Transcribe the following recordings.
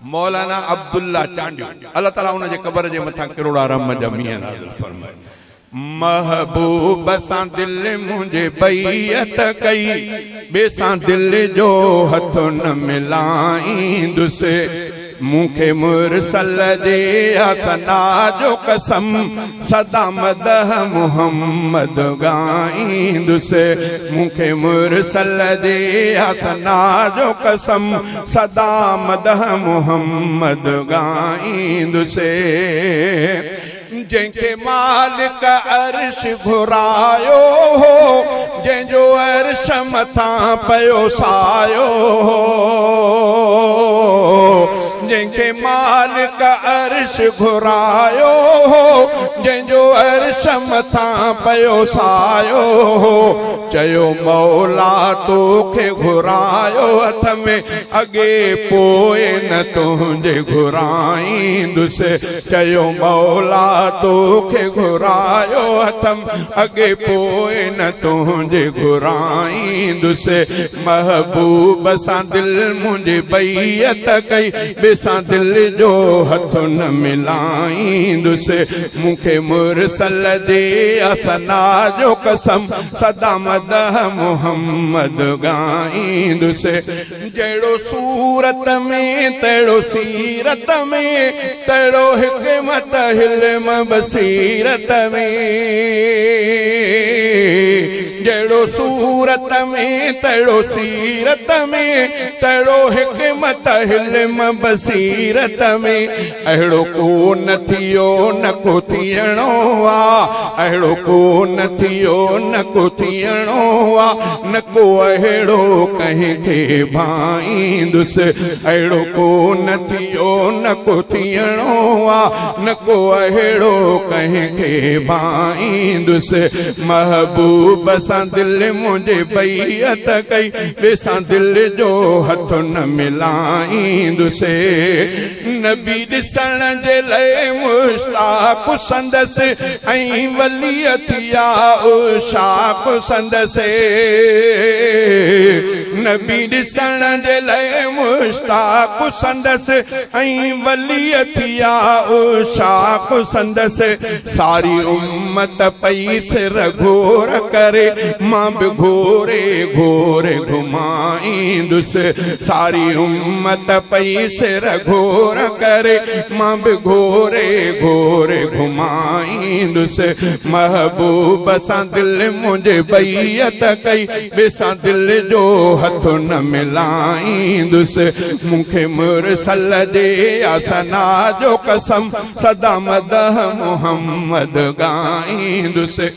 मौलाना अब्दुल्ला चांडियो अल्लाह ताला उन जे कब्र जे मथा करोड़ा रहम जा मियां नाज़िल फरमाए। महबूब सां दिल मुझे बैयत कई बेसां दिल जो हथ न मिलाईंदुसि मूंखे मुरसल दे हसना जो कसम सदा मदह मुहम्मद गाईंदुसि मूंखे मुरसल दे हसना जो कसम सदा मदह मुहम्मद गाईंदुसि जंहिंखे मालिक अर्श घुरायो हो जंहिंजो अर्श मथां पयो सायो हो जंहिंखे मालिक अर्श घुरायो हो जंहिंजो अर्श मथां पयो सायो हो चयो मौला तोखे घुरायो हथ में अॻे पोइ न तुंहिंजे घुराईंदुसि चयो मौला तोखे घुरायो हथम अॻे पोइ न तुंहिंजे घुराईंदुसि महबूब सां दिल मुंहिंजी बैयत कई बेसां दिल जो हथ न मिलाईंदुसि मूंखे मुरसल दे असना जो कसम सदा मदह मुहम्मद गाईंदुसि जहिड़ो सूरत में तहिड़ो सीरत में तहिड़ो हिकमत हिल्म बसीरत में जहिड़ो सूरत में तहिड़ो सीरत में तहिड़ो हिकमत हिल्म बसीरत में अहिड़ो को न थियो न को थियणो आहे अहिड़ो को न थियो न को थियणो आहे न को अहिड़ो कंहिंखे भाईंदुसि अहिड़ो को न थियो न को थियणो आहे न को अहिड़ो कंहिंखे भाईंदुसि महबूब सां दिल मुंहिंजे बैयत कई बेसां दिल जो हथ न मिलाईंदुसि नबी ॾिसण जे लाइ मुश्ताक़ संदसि ऐं वली थिया उशाक़ संदसि नबी ॾिसण जे लाइ मुश्ताक़ संदसि ऐं वली थिया उशाक़ संदसि सारी उम्मत पई सिर घोर करे मां बि घोरे घोरे घुमाईंदुसि सारी उम्मत पई सिर घोर करे मां बि घोरे घोरे घुमाईंदुसि महबूब सां दिल मुंहिंजे बैयत कई बेसां दिल जो हथ न मिलाईंदुसि मूंखे मुरसल दे असना जो कसम सदा मदह मुहम्मद गाईंदुसि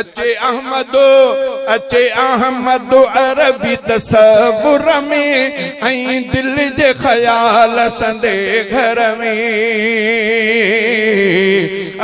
अचे अहमद अरबी तसव्वुर में ऐं दिल जे ख़याल संदे घर में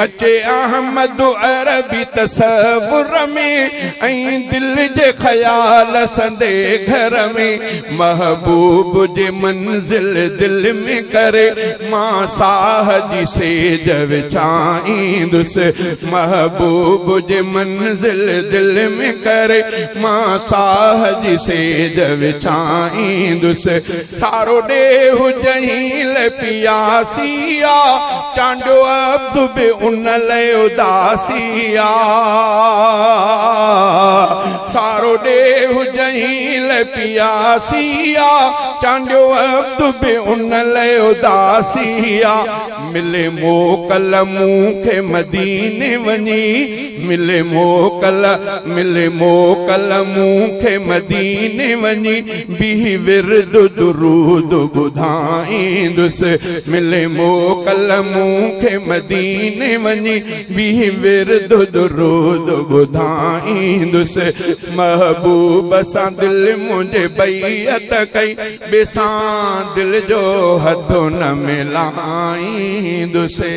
अचे अहमद अरबी तसव्वुर में ऐं दिल जे ख़याल संदे घर में महबूब जे मंजिल दिल में करे मां साह जी सेज विछाईंदुसि महबूब जे मंजिल दिल में करे मां साह जी सेज विछाईंदुसि सारो ॾेहु जहील पियासिया चांडियो अब्दु बि उन लाइ उदासिया सारो ॾेहु जहील पियासिया चांडियो अब्दु बि उन लाइ उदासिया मिले मोकल मूंखे मदीने वञी मिले मोकल मूंखे मदीने वञी बीह विर्द दुरूद ॿुधाईंदुसि मिले मोकल मूंखे मदीने वञी बीह विर्द दुरूद ॿुधाईंदुसि महबूब सां दिल मुंहिंजे बैयत कई बेसां दिल जो हथ न मिलाईंदुसि।